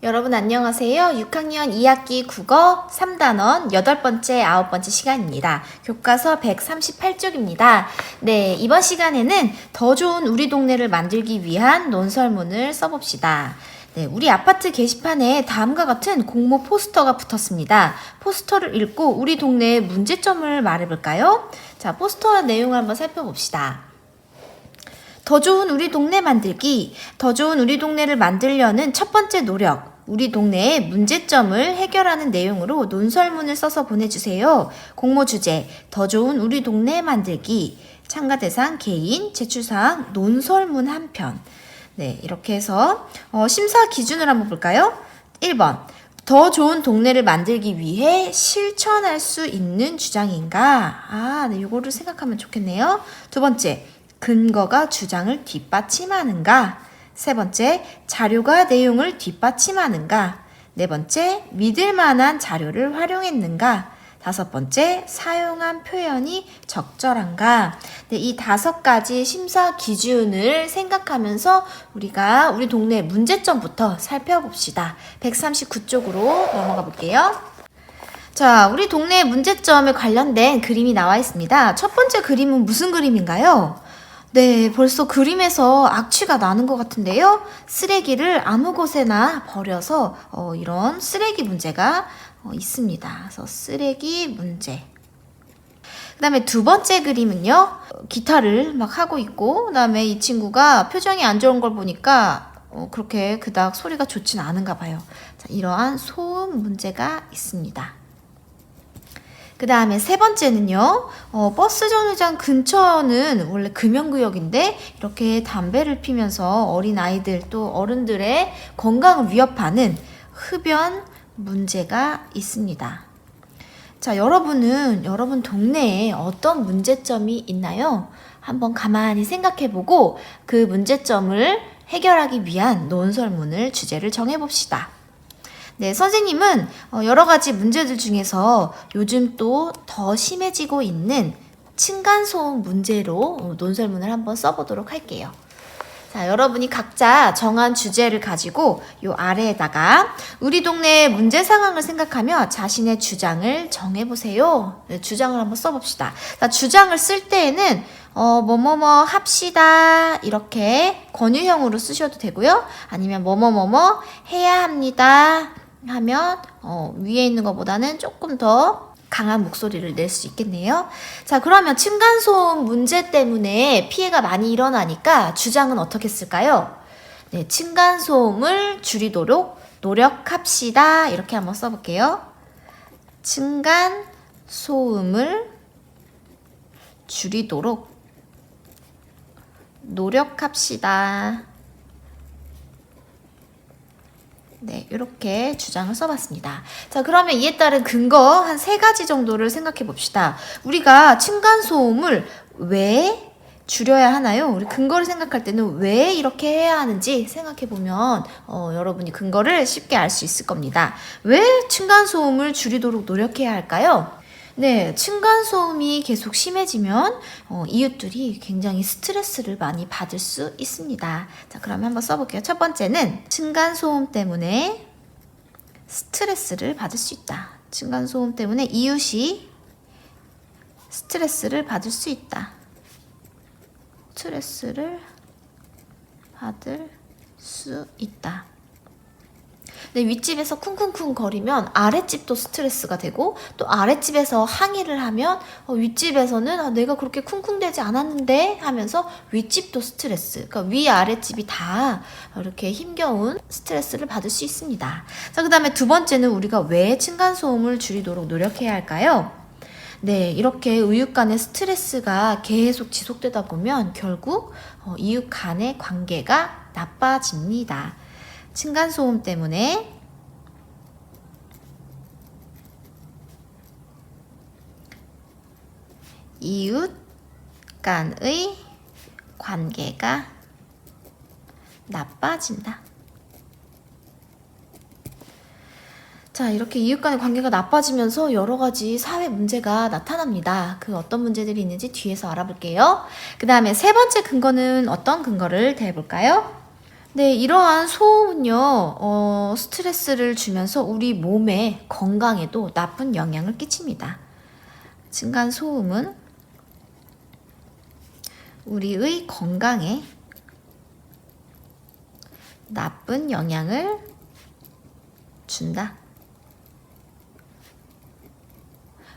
여러분 안녕하세요. 6학년 2학기 국어 3단원 8번째, 9번째 시간입니다. 교과서 138쪽입니다. 네, 이번 시간에는 더 좋은 우리 동네를 만들기 위한 논설문을 써봅시다. 네, 우리 아파트 게시판에 다음과 같은 공모 포스터가 붙었습니다. 포스터를 읽고 우리 동네의 문제점을 말해볼까요? 자, 포스터 내용을 한번 살펴봅시다. 더 좋은 우리 동네 만들기. 더 좋은 우리 동네를 만들려는 첫 번째 노력. 우리 동네의 문제점을 해결하는 내용으로 논설문을 써서 보내주세요. 공모 주제, 더 좋은 우리 동네 만들기. 참가 대상 개인, 제출사항, 논설문 한 편. 네, 이렇게 해서 심사 기준을 한번 볼까요? 1번. 더 좋은 동네를 만들기 위해 실천할 수 있는 주장인가? 네, 이거를 생각하면 좋겠네요. 두 번째. 근거가 주장을 뒷받침하는가? 세 번째, 자료가 내용을 뒷받침하는가? 네 번째, 믿을 만한 자료를 활용했는가? 다섯 번째, 사용한 표현이 적절한가? 네, 이 5가지 심사 기준을 생각하면서 우리가 우리 동네 문제점부터 살펴봅시다. 139쪽으로 넘어가 볼게요. 자, 우리 동네 문제점에 관련된 그림이 나와 있습니다. 첫 번째 그림은 무슨 그림인가요? 네, 벌써 그림에서 악취가 나는 것 같은데요. 쓰레기를 아무 곳에나 버려서 이런 쓰레기 문제가 있습니다. 그래서 쓰레기 문제. 그 다음에 두 번째 그림은요. 기타를 막 하고 있고, 그 다음에 이 친구가 표정이 안 좋은 걸 보니까 그렇게 그닥 소리가 좋진 않은가 봐요. 자, 이러한 소음 문제가 있습니다. 그 다음에 세 번째는요, 버스 정류장 근처는 원래 금연구역인데 이렇게 담배를 피면서 어린아이들 또 어른들의 건강을 위협하는 흡연 문제가 있습니다. 자, 여러분 동네에 어떤 문제점이 있나요? 한번 가만히 생각해보고 그 문제점을 해결하기 위한 논설문을 주제를 정해봅시다. 네, 선생님은 여러 가지 문제들 중에서 요즘 또 더 심해지고 있는 층간소음 문제로 논설문을 한번 써보도록 할게요. 자, 여러분이 각자 정한 주제를 가지고 요 아래에다가 우리 동네의 문제 상황을 생각하며 자신의 주장을 정해보세요. 네, 주장을 한번 써봅시다. 자, 주장을 쓸 때에는 뭐뭐뭐 합시다 이렇게 권유형으로 쓰셔도 되고요. 아니면 뭐뭐뭐뭐 해야 합니다 하면 위에 있는 것보다는 조금 더 강한 목소리를 낼 수 있겠네요. 자, 그러면 층간소음 문제 때문에 피해가 많이 일어나니까 주장은 어떻게 쓸까요? 네, 층간소음을 줄이도록 노력합시다. 이렇게 한번 써볼게요. 층간소음을 줄이도록 노력합시다. 네, 이렇게 주장을 써봤습니다. 자, 그러면 이에 따른 근거 한 3가지 정도를 생각해 봅시다. 우리가 층간소음을 왜 줄여야 하나요? 우리 근거를 생각할 때는 왜 이렇게 해야 하는지 생각해 보면 여러분이 근거를 쉽게 알 수 있을 겁니다. 왜 층간소음을 줄이도록 노력해야 할까요? 네, 층간소음이 계속 심해지면 이웃들이 굉장히 스트레스를 많이 받을 수 있습니다. 자, 그러면 한번 써볼게요. 첫 번째는 층간소음 때문에 스트레스를 받을 수 있다. 층간소음 때문에 이웃이 스트레스를 받을 수 있다. 스트레스를 받을 수 있다. 네, 윗집에서 쿵쿵쿵 거리면 아랫집도 스트레스가 되고 또 아랫집에서 항의를 하면 윗집에서는 내가 그렇게 쿵쿵대지 않았는데 하면서 윗집도 스트레스. 그러니까 위아랫집이 다 이렇게 힘겨운 스트레스를 받을 수 있습니다. 자, 그 다음에 두 번째는 우리가 왜 층간소음을 줄이도록 노력해야 할까요? 네, 이렇게 이웃 간의 스트레스가 계속 지속되다 보면 결국 이웃 간의 관계가 나빠집니다. 층간소음 때문에 이웃 간의 관계가 나빠진다. 자, 이렇게 이웃 간의 관계가 나빠지면서 여러 가지 사회 문제가 나타납니다. 그 어떤 문제들이 있는지 뒤에서 알아볼게요. 그 다음에 세 번째 근거는 어떤 근거를 대볼까요? 네, 이러한 소음은요, 스트레스를 주면서 우리 몸의 건강에도 나쁜 영향을 끼칩니다. 층간 소음은 우리의 건강에 나쁜 영향을 준다.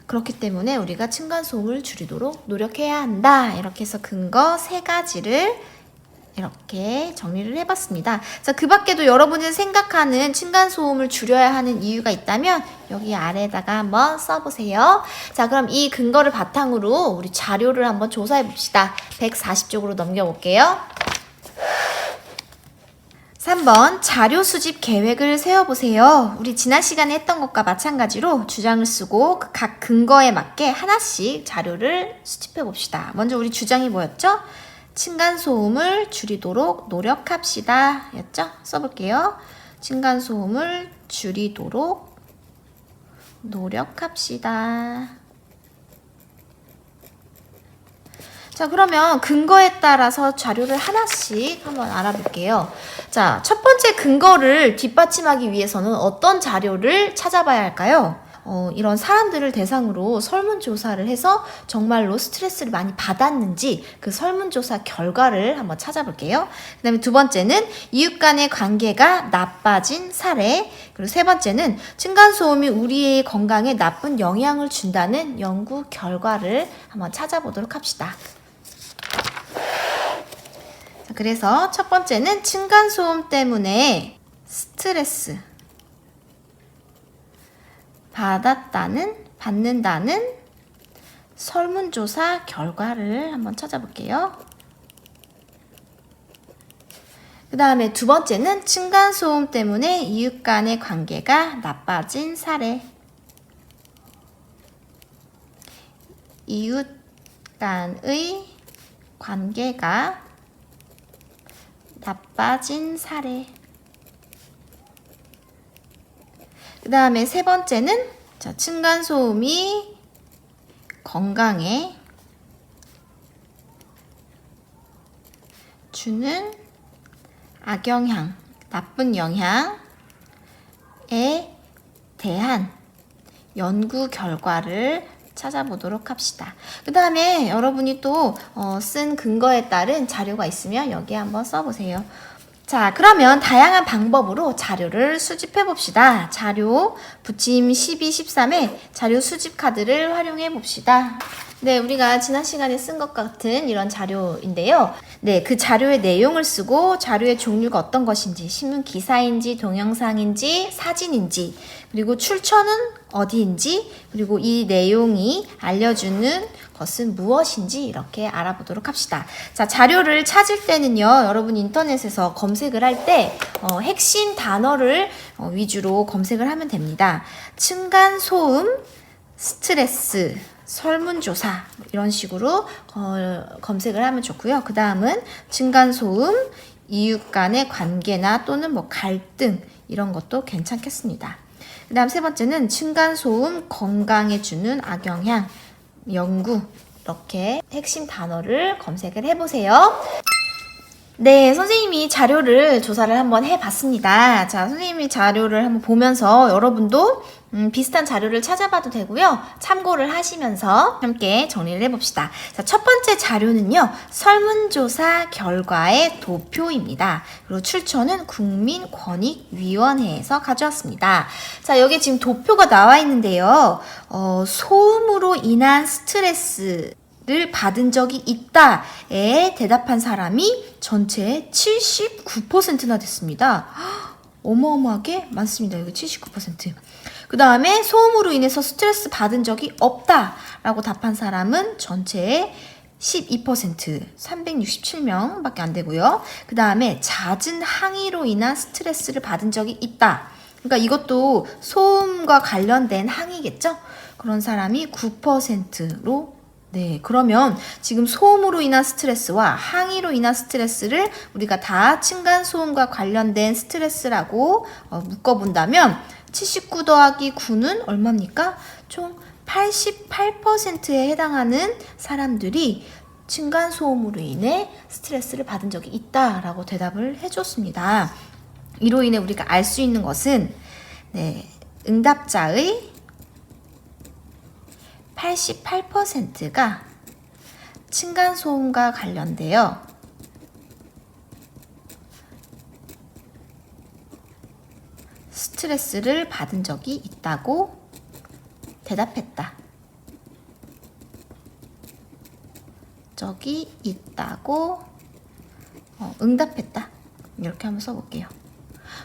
그렇기 때문에 우리가 층간소음을 줄이도록 노력해야 한다. 이렇게 해서 근거 3가지를 이렇게 정리를 해봤습니다. 자, 그 밖에도 여러분이 생각하는 층간소음을 줄여야 하는 이유가 있다면 여기 아래에다가 한번 써보세요. 자, 그럼 이 근거를 바탕으로 우리 자료를 한번 조사해 봅시다. 140쪽으로 넘겨볼게요. 3번 자료 수집 계획을 세워보세요. 우리 지난 시간에 했던 것과 마찬가지로 주장을 쓰고 각 근거에 맞게 하나씩 자료를 수집해 봅시다. 먼저 우리 주장이 뭐였죠? 층간소음을 줄이도록 노력합시다 였죠? 써볼게요. 층간소음을 줄이도록 노력합시다. 자, 그러면 근거에 따라서 자료를 하나씩 한번 알아볼게요. 자, 첫 번째 근거를 뒷받침하기 위해서는 어떤 자료를 찾아봐야 할까요? 이런 사람들을 대상으로 설문조사를 해서 정말로 스트레스를 많이 받았는지 그 설문조사 결과를 한번 찾아볼게요. 그 다음에 두 번째는 이웃 간의 관계가 나빠진 사례. 그리고 세 번째는 층간소음이 우리의 건강에 나쁜 영향을 준다는 연구 결과를 한번 찾아보도록 합시다. 자, 그래서 첫 번째는 층간소음 때문에 스트레스 받는다는 설문조사 결과를 한번 찾아볼게요. 그 다음에 두 번째는 층간소음 때문에 이웃 간의 관계가 나빠진 사례. 이웃 간의 관계가 나빠진 사례. 그 다음에 세 번째는 자, 층간소음이 건강에 주는 악영향, 나쁜 영향에 대한 연구 결과를 찾아보도록 합시다. 그 다음에 여러분이 또 쓴 근거에 따른 자료가 있으면 여기에 한번 써보세요. 자, 그러면 다양한 방법으로 자료를 수집해 봅시다. 자료 부침 12, 13에 자료 수집 카드를 활용해 봅시다. 네, 우리가 지난 시간에 쓴 것 같은 이런 자료인데요. 네, 그 자료의 내용을 쓰고 자료의 종류가 어떤 것인지, 신문 기사인지, 동영상인지, 사진인지, 그리고 출처는 어디인지, 그리고 이 내용이 알려주는 것은 무엇인지 이렇게 알아보도록 합시다. 자, 자료를 찾을 때는요, 여러분 인터넷에서 검색을 할 때 핵심 단어를 위주로 검색을 하면 됩니다. 층간소음, 스트레스, 설문조사 이런 식으로 검색을 하면 좋고요. 그 다음은 층간소음, 이웃 간의 관계나 또는 뭐 갈등 이런 것도 괜찮겠습니다. 그 다음 세 번째는 층간소음 건강에 주는 악영향 연구 이렇게 핵심 단어를 검색을 해보세요. 네, 선생님이 자료를 조사를 한번 해봤습니다. 자, 선생님이 자료를 한번 보면서 여러분도 비슷한 자료를 찾아봐도 되고요. 참고를 하시면서 함께 정리를 해봅시다. 자, 첫 번째 자료는요. 설문조사 결과의 도표입니다. 그리고 출처는 국민권익위원회에서 가져왔습니다. 자, 여기 지금 도표가 나와 있는데요. 소음으로 인한 스트레스 를 받은 적이 있다에 대답한 사람이 전체의 79%나 됐습니다. 어마어마하게 많습니다. 여기 79%. 그 다음에 소음으로 인해서 스트레스 받은 적이 없다라고 답한 사람은 전체의 12%, 367명밖에 안 되고요. 그 다음에 잦은 항의로 인한 스트레스를 받은 적이 있다. 그러니까 이것도 소음과 관련된 항의겠죠? 그런 사람이 9%로 네, 그러면 지금 소음으로 인한 스트레스와 항의로 인한 스트레스를 우리가 다 층간소음과 관련된 스트레스라고 묶어본다면 79 더하기 9는 얼마입니까? 총 88%에 해당하는 사람들이 층간소음으로 인해 스트레스를 받은 적이 있다라고 대답을 해줬습니다. 이로 인해 우리가 알 수 있는 것은 응답자의 88%가 층간소음과 관련되어 스트레스를 받은 적이 있다고 대답했다. 적이 있다고 응답했다. 이렇게 한번 써볼게요.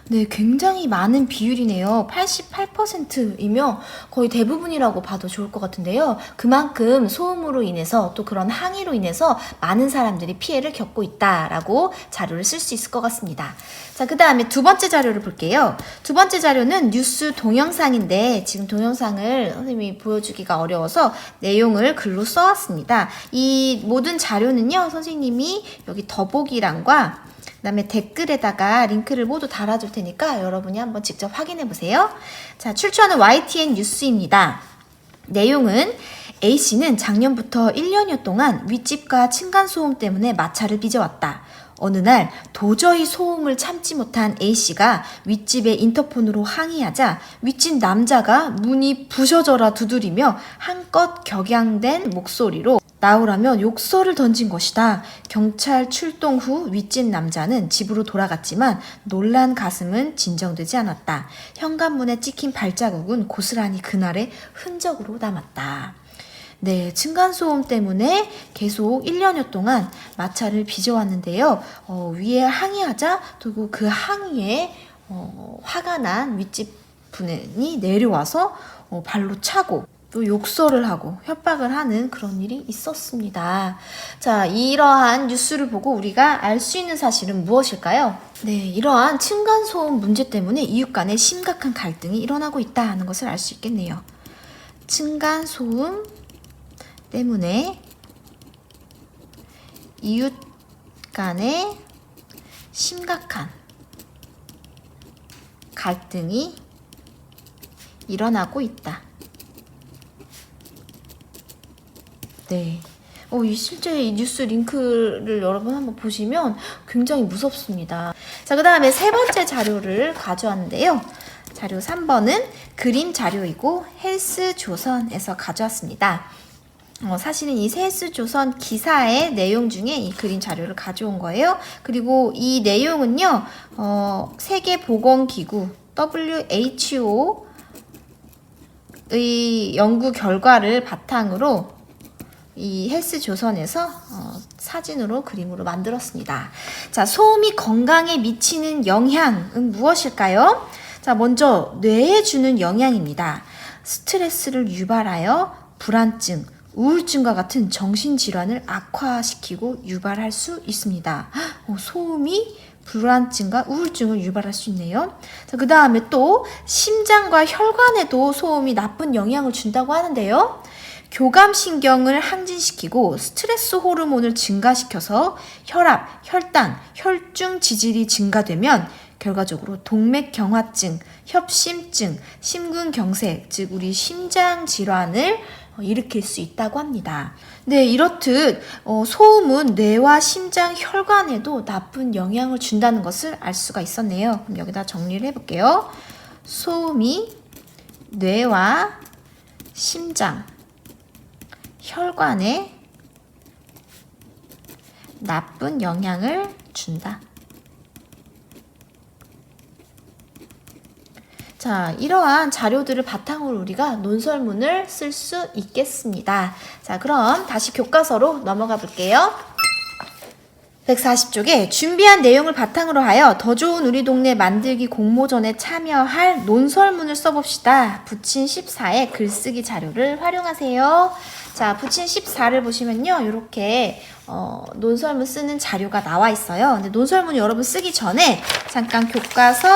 네, 굉장히 많은 비율이네요. 88%이면 거의 대부분이라고 봐도 좋을 것 같은데요. 그만큼 소음으로 인해서 또 그런 항의로 인해서 많은 사람들이 피해를 겪고 있다라고 자료를 쓸 수 있을 것 같습니다. 자, 그 다음에 두 번째 자료를 볼게요. 두 번째 자료는 뉴스 동영상인데 지금 동영상을 선생님이 보여주기가 어려워서 내용을 글로 써왔습니다. 이 모든 자료는요, 선생님이 여기 더보기란과 그 다음에 댓글에다가 링크를 모두 달아줄 테니까 여러분이 한번 직접 확인해 보세요. 자, 출처는 YTN 뉴스입니다. 내용은 A씨는 작년부터 1년여 동안 윗집과 층간소음 때문에 마찰을 빚어왔다. 어느 날 도저히 소음을 참지 못한 A씨가 윗집의 인터폰으로 항의하자 윗집 남자가 문이 부셔져라 두드리며 한껏 격양된 목소리로 나오라며 욕설을 던진 것이다. 경찰 출동 후 윗집 남자는 집으로 돌아갔지만 놀란 가슴은 진정되지 않았다. 현관문에 찍힌 발자국은 고스란히 그날의 흔적으로 남았다. 네, 층간소음 때문에 계속 1년여 동안 마찰을 빚어왔는데요. 위에 항의하자 그리고 그 항의에 화가 난 윗집 분이 내려와서 발로 차고 또 욕설을 하고 협박을 하는 그런 일이 있었습니다. 자, 이러한 뉴스를 보고 우리가 알 수 있는 사실은 무엇일까요? 네, 이러한 층간소음 문제 때문에 이웃 간에 심각한 갈등이 일어나고 있다는 것을 알 수 있겠네요. 층간소음 때문에 이웃 간에 심각한 갈등이 일어나고 있다. 네. 실제 이 뉴스 링크를 여러분 한번 보시면 굉장히 무섭습니다. 자, 그 다음에 세 번째 자료를 가져왔는데요. 자료 3번은 그림 자료이고 헬스조선에서 가져왔습니다. 사실은 이 헬스조선 기사의 내용 중에 이 그림 자료를 가져온 거예요. 그리고 이 내용은요, 세계보건기구 WHO의 연구 결과를 바탕으로 이 헬스조선에서 사진으로 그림으로 만들었습니다. 자, 소음이 건강에 미치는 영향은 무엇일까요? 자, 먼저 뇌에 주는 영향입니다. 스트레스를 유발하여 불안증, 우울증과 같은 정신질환을 악화시키고 유발할 수 있습니다. 소음이 불안증과 우울증을 유발할 수 있네요. 자, 그 다음에 또 심장과 혈관에도 소음이 나쁜 영향을 준다고 하는데요. 교감신경을 항진시키고 스트레스 호르몬을 증가시켜서 혈압, 혈당, 혈중 지질이 증가되면 결과적으로 동맥경화증, 협심증, 심근경색, 즉 우리 심장 질환을 일으킬 수 있다고 합니다. 네, 이렇듯 소음은 뇌와 심장, 혈관에도 나쁜 영향을 준다는 것을 알 수가 있었네요. 그럼 여기다 정리를 해볼게요. 소음이 뇌와 심장, 혈관에 나쁜 영향을 준다. 자, 이러한 자료들을 바탕으로 우리가 논설문을 쓸 수 있겠습니다. 자, 그럼 다시 교과서로 넘어가 볼게요. 140쪽에 준비한 내용을 바탕으로 하여 더 좋은 우리 동네 만들기 공모전에 참여할 논설문을 써봅시다. 부친 14의 글쓰기 자료를 활용하세요. 자, 부친 14를 보시면요, 이렇게 논설문 쓰는 자료가 나와 있어요. 근데 논설문 여러분 쓰기 전에 잠깐 교과서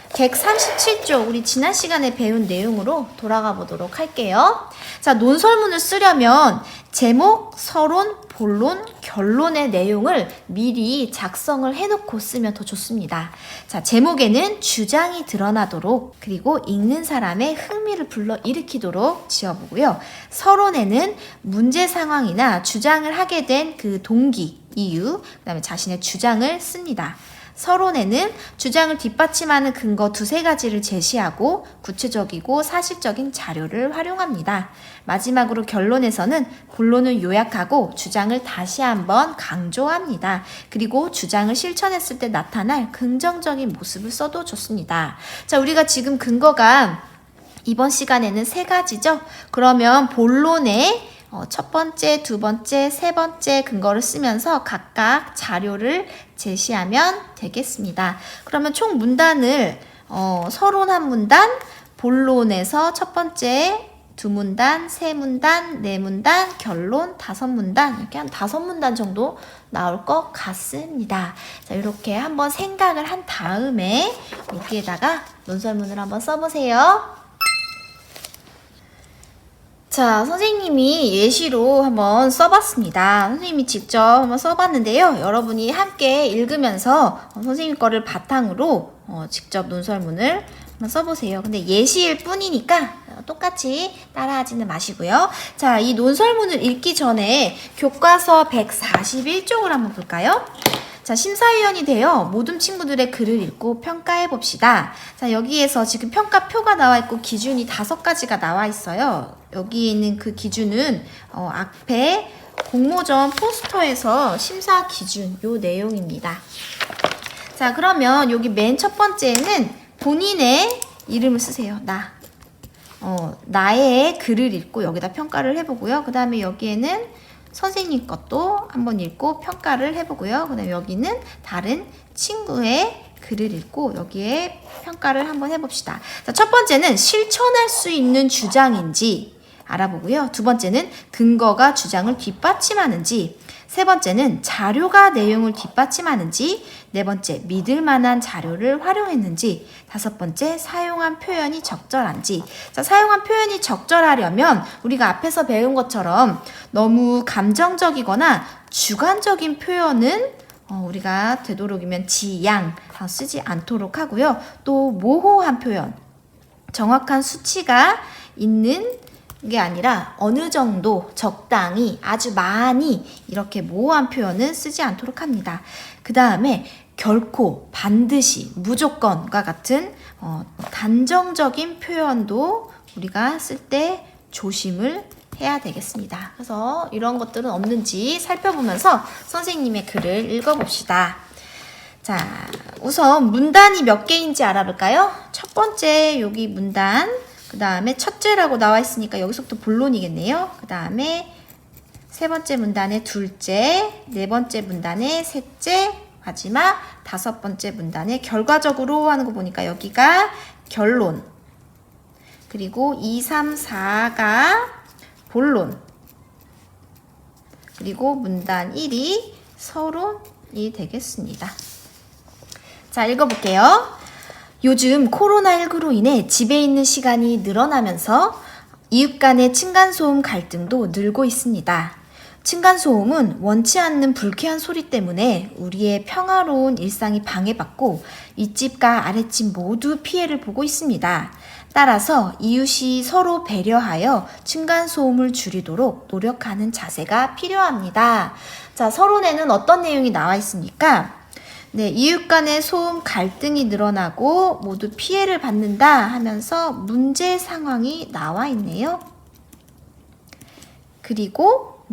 137쪽 우리 지난 시간에 배운 내용으로 돌아가 보도록 할게요. 자, 논설문을 쓰려면 제목, 서론, 본론, 결론의 내용을 미리 작성을 해놓고 쓰면 더 좋습니다. 자, 제목에는 주장이 드러나도록, 그리고 읽는 사람의 흥미를 불러일으키도록 지어보고요. 서론에는 문제 상황이나 주장을 하게 된 그 동기, 이유, 그 다음에 자신의 주장을 씁니다. 서론에는 주장을 뒷받침하는 근거 두세 가지를 제시하고 구체적이고 사실적인 자료를 활용합니다. 마지막으로 결론에서는 본론을 요약하고 주장을 다시 한번 강조합니다. 그리고 주장을 실천했을 때 나타날 긍정적인 모습을 써도 좋습니다. 자, 우리가 지금 근거가 이번 시간에는 3가지죠? 그러면 본론에 첫 번째, 두 번째, 세 번째 근거를 쓰면서 각각 자료를 제시하면 되겠습니다. 그러면 총 문단을 서론 한 문단, 본론에서 첫 번째, 두 문단, 세 문단, 네 문단, 결론 5문단, 이렇게 한 5문단 정도 나올 것 같습니다. 자, 이렇게 한번 생각을 한 다음에 여기에다가 논설문을 한번 써보세요. 자, 선생님이 예시로 한번 써봤습니다. 선생님이 직접 한번 써봤는데요. 여러분이 함께 읽으면서 선생님 거를 바탕으로 직접 논설문을 한번 써보세요. 근데 예시일 뿐이니까 똑같이 따라하지는 마시고요. 자, 이 논설문을 읽기 전에 교과서 141쪽을 한번 볼까요? 자, 심사위원이 되어 모든 친구들의 글을 읽고 평가해 봅시다. 자, 여기에서 지금 평가표가 나와 있고 기준이 5가지가 나와 있어요. 여기 있는 그 기준은 앞에 공모전 포스터에서 심사 기준 요 내용입니다. 자, 그러면 여기 맨 첫 번째는 본인의 이름을 쓰세요. 나의 글을 읽고 여기다 평가를 해보고요. 그 다음에 여기에는 선생님 것도 한번 읽고 평가를 해보고요. 그 다음에 여기는 다른 친구의 글을 읽고 여기에 평가를 한번 해봅시다. 자, 첫 번째는 실천할 수 있는 주장인지 알아보고요. 두 번째는 근거가 주장을 뒷받침하는지, 세 번째는 자료가 내용을 뒷받침하는지, 네 번째 믿을 만한 자료를 활용했는지, 다섯 번째 사용한 표현이 적절한지. 자, 사용한 표현이 적절하려면 우리가 앞에서 배운 것처럼 너무 감정적이거나 주관적인 표현은 우리가 되도록이면 지양 쓰지 않도록 하고요. 또 모호한 표현, 정확한 수치가 있는 게 아니라 어느 정도 적당히 아주 많이 이렇게 모호한 표현은 쓰지 않도록 합니다. 그 다음에 결코, 반드시, 무조건과 같은 단정적인 표현도 우리가 쓸 때 조심을 해야 되겠습니다. 그래서 이런 것들은 없는지 살펴보면서 선생님의 글을 읽어봅시다. 자, 우선 문단이 몇 개인지 알아볼까요? 첫 번째 여기 문단, 그 다음에 첫째라고 나와 있으니까 여기서부터 본론이겠네요. 그 다음에 세 번째 문단의 둘째, 네 번째 문단의 셋째, 마지막 다섯 번째 문단의 결과적으로 하는 거 보니까 여기가 결론, 그리고 2, 3, 4가 본론, 그리고 문단 1이 서론이 되겠습니다. 자, 읽어볼게요. 요즘 코로나19로 인해 집에 있는 시간이 늘어나면서 이웃 간의 층간소음 갈등도 늘고 있습니다. 층간소음은 원치 않는 불쾌한 소리 때문에 우리의 평화로운 일상이 방해받고 윗집과 아랫집 모두 피해를 보고 있습니다. 따라서 이웃이 서로 배려하여 층간소음을 줄이도록 노력하는 자세가 필요합니다. 자, 서론에는 어떤 내용이 나와 있습니까? 네, 이웃 간의 소음 갈등이 늘어나고 모두 피해를 받는다 하면서 문제 상황이 나와 있네요. 그리고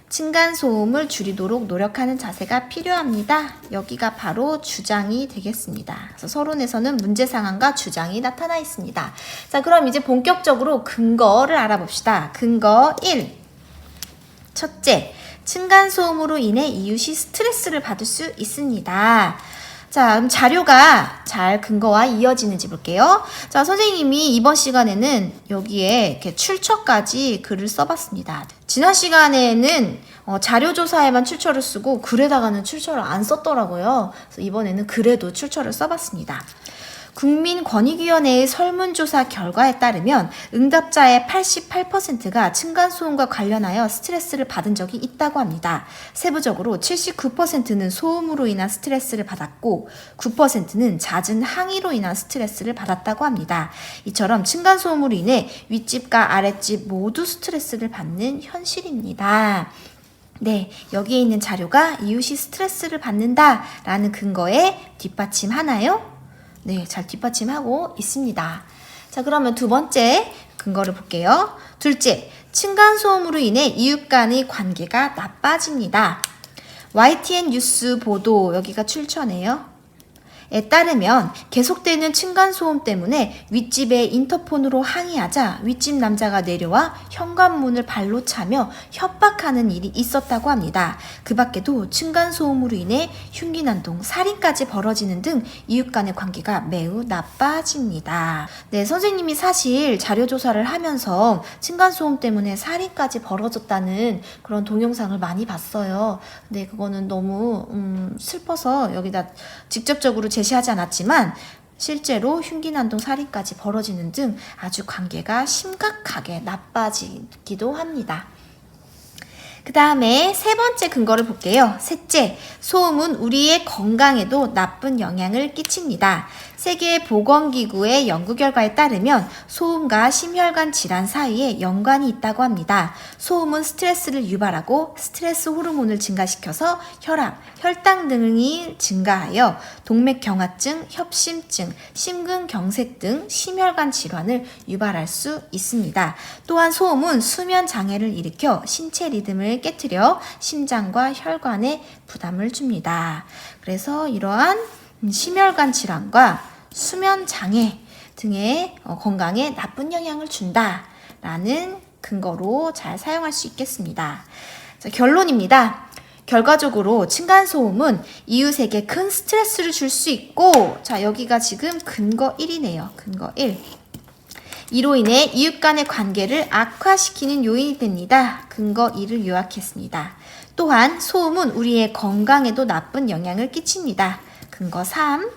층간소음을 줄이도록 노력하는 자세가 필요합니다. 여기가 바로 주장이 되겠습니다. 그래서 서론에서는 문제 상황과 주장이 나타나 있습니다. 자, 그럼 이제 본격적으로 근거를 알아봅시다. 근거 1. 첫째, 층간소음으로 인해 이웃이 스트레스를 받을 수 있습니다. 자, 그럼 자료가 잘 근거와 이어지는지 볼게요. 자, 선생님이 이번 시간에는 여기에 이렇게 출처까지 글을 써봤습니다. 지난 시간에는 자료조사에만 출처를 쓰고 글에다가는 출처를 안 썼더라고요. 그래서 이번에는 글에도 출처를 써봤습니다. 국민권익위원회의 설문조사 결과에 따르면 응답자의 88%가 층간소음과 관련하여 스트레스를 받은 적이 있다고 합니다. 세부적으로 79%는 소음으로 인한 스트레스를 받았고 9%는 잦은 항의로 인한 스트레스를 받았다고 합니다. 이처럼 층간소음으로 인해 윗집과 아랫집 모두 스트레스를 받는 현실입니다. 네, 여기에 있는 자료가 이웃이 스트레스를 받는다라는 근거에 뒷받침하나요? 네, 잘 뒷받침하고 있습니다. 자, 그러면 두 번째 근거를 볼게요. 둘째, 층간소음으로 인해 이웃 간의 관계가 나빠집니다. YTN 뉴스 보도, 여기가 출처네요. 에 따르면 계속되는 층간소음 때문에 윗집에 인터폰으로 항의하자 윗집 남자가 내려와 현관문을 발로 차며 협박하는 일이 있었다고 합니다. 그 밖에도 층간소음으로 인해 흉기난동, 살인까지 벌어지는 등 이웃 간의 관계가 매우 나빠집니다. 네, 선생님이 사실 자료조사를 하면서 층간소음 때문에 살인까지 벌어졌다는 그런 동영상을 많이 봤어요. 네, 그거는 너무 슬퍼서 여기다 직접적으로 제시하지 않았지만 실제로 흉기난동 살인까지 벌어지는 등 아주 관계가 심각하게 나빠지기도 합니다. 그 다음에 세 번째 근거를 볼게요. 셋째, 소음은 우리의 건강에도 나쁜 영향을 끼칩니다. 세계보건기구의 연구 결과에 따르면 소음과 심혈관 질환 사이에 연관이 있다고 합니다. 소음은 스트레스를 유발하고 스트레스 호르몬을 증가시켜서 혈압, 혈당 등이 증가하여 동맥경화증, 협심증, 심근경색 등 심혈관 질환을 유발할 수 있습니다. 또한 소음은 수면 장애를 일으켜 신체 리듬을 깨트려 심장과 혈관에 부담을 줍니다. 그래서 이러한 심혈관 질환과 수면 장애 등의 건강에 나쁜 영향을 준다라는 근거로 잘 사용할 수 있겠습니다. 자, 결론입니다. 결과적으로 층간소음은 이웃에게 큰 스트레스를 줄 수 있고, 자, 여기가 지금 근거 1이네요. 근거 1. 이로 인해 이웃 간의 관계를 악화시키는 요인이 됩니다. 근거 2를 요약했습니다. 또한 소음은 우리의 건강에도 나쁜 영향을 끼칩니다. 근거 3.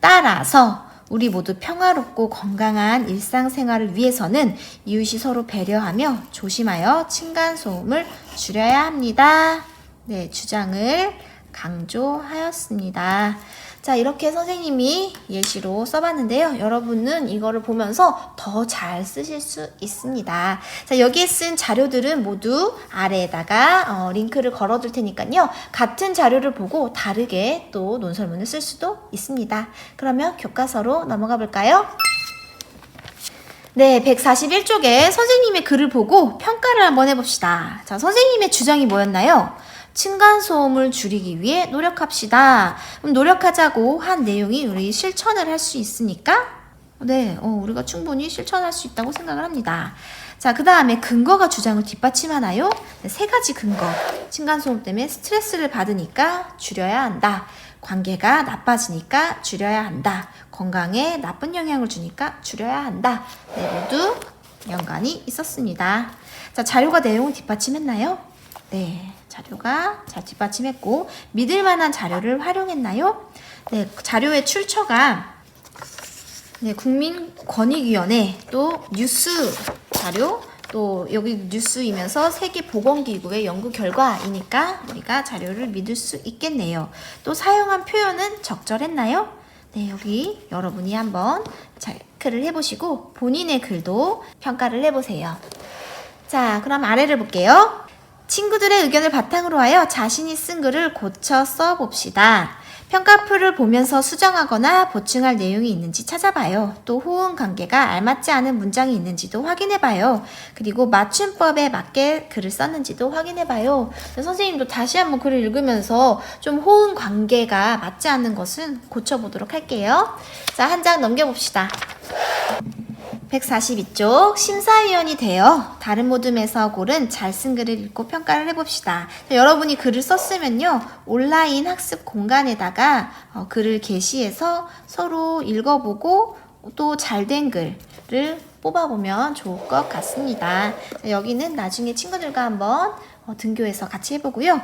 따라서 우리 모두 평화롭고 건강한 일상생활을 위해서는 이웃이 서로 배려하며 조심하여 층간소음을 줄여야 합니다. 네, 주장을 강조하였습니다. 자, 이렇게 선생님이 예시로 써봤는데요. 여러분은 이거를 보면서 더 잘 쓰실 수 있습니다. 자, 여기에 쓴 자료들은 모두 아래에다가 링크를 걸어둘 테니까요. 같은 자료를 보고 다르게 또 논설문을 쓸 수도 있습니다. 그러면 교과서로 넘어가 볼까요? 네, 141쪽에 선생님의 글을 보고 평가를 한번 해봅시다. 자, 선생님의 주장이 뭐였나요? 층간소음을 줄이기 위해 노력합시다. 그럼 노력하자고 한 내용이 우리 실천을 할 수 있으니까 네, 우리가 충분히 실천할 수 있다고 생각을 합니다. 자, 그 다음에 근거가 주장을 뒷받침하나요? 네, 세 가지 근거. 층간소음 때문에 스트레스를 받으니까 줄여야 한다. 관계가 나빠지니까 줄여야 한다. 건강에 나쁜 영향을 주니까 줄여야 한다. 네, 모두 연관이 있었습니다. 자, 자료가 내용을 뒷받침했나요? 네, 자료가 잘 뒷받침했고 믿을 만한 자료를 활용했나요? 네, 자료의 출처가 네, 국민권익위원회 또 뉴스 자료 또 여기 뉴스이면서 세계보건기구의 연구 결과이니까 우리가 자료를 믿을 수 있겠네요. 또 사용한 표현은 적절했나요? 네, 여기 여러분이 한번 체크를 해보시고 본인의 글도 평가를 해보세요. 자, 그럼 아래를 볼게요. 친구들의 의견을 바탕으로 하여 자신이 쓴 글을 고쳐 써봅시다. 평가표를 보면서 수정하거나 보충할 내용이 있는지 찾아봐요. 또 호응 관계가 알맞지 않은 문장이 있는지도 확인해봐요. 그리고 맞춤법에 맞게 글을 썼는지도 확인해봐요. 선생님도 다시 한번 글을 읽으면서 좀 호응 관계가 맞지 않는 것은 고쳐보도록 할게요. 자, 한 장 넘겨봅시다. 142쪽 심사위원이 되어 다른 모둠에서 고른 잘 쓴 글을 읽고 평가를 해봅시다. 자, 여러분이 글을 썼으면요 온라인 학습 공간에다가 글을 게시해서 서로 읽어보고 또 잘된 글을 뽑아보면 좋을 것 같습니다. 자, 여기는 나중에 친구들과 한번 등교해서 같이 해보고요.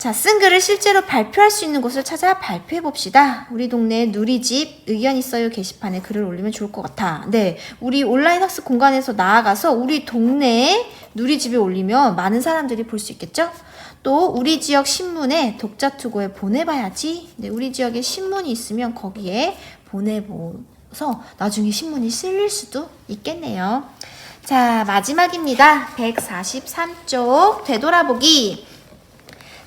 자, 쓴 글을 실제로 발표할 수 있는 곳을 찾아 발표해 봅시다. 우리 동네 누리집 의견 있어요 게시판에 글을 올리면 좋을 것 같아. 네, 우리 온라인 학습 공간에서 나아가서 우리 동네에 누리집에 올리면 많은 사람들이 볼 수 있겠죠? 또 우리 지역 신문에 독자 투고에 보내봐야지. 네, 우리 지역에 신문이 있으면 거기에 보내서 나중에 신문이 실릴 수도 있겠네요. 자, 마지막입니다. 143쪽 되돌아보기.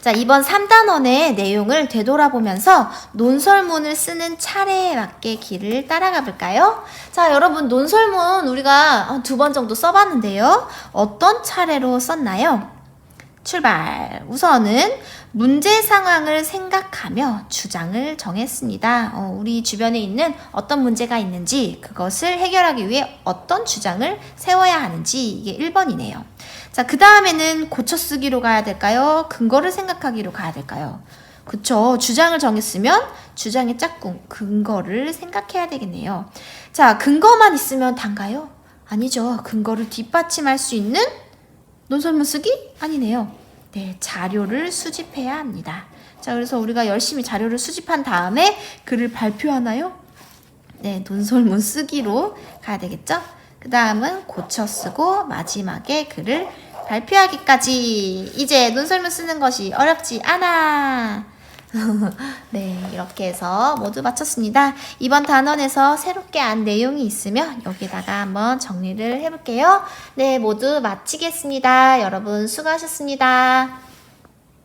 자, 이번 3단원의 내용을 되돌아보면서 논설문을 쓰는 차례에 맞게 길을 따라가 볼까요? 자, 여러분 논설문 우리가 2번 정도 써봤는데요. 어떤 차례로 썼나요? 출발! 우선은 문제 상황을 생각하며 주장을 정했습니다. 우리 주변에 있는 어떤 문제가 있는지 그것을 해결하기 위해 어떤 주장을 세워야 하는지 이게 1번이네요. 자, 그 다음에는 고쳐 쓰기로 가야 될까요? 근거를 생각하기로 가야 될까요? 그쵸. 주장을 정했으면 주장의 짝꿍, 근거를 생각해야 되겠네요. 자, 근거만 있으면 단가요? 아니죠. 근거를 뒷받침할 수 있는 논설문 쓰기? 아니네요. 네, 자료를 수집해야 합니다. 자, 그래서 우리가 열심히 자료를 수집한 다음에 글을 발표하나요? 네, 논설문 쓰기로 가야 되겠죠? 그 다음은 고쳐 쓰고 마지막에 글을 발표하기까지. 이제 논설문 쓰는 것이 어렵지 않아. 네, 이렇게 해서 모두 마쳤습니다. 이번 단원에서 새롭게 안 내용이 있으면 여기다가 한번 정리를 해볼게요. 네, 모두 마치겠습니다. 여러분 수고하셨습니다.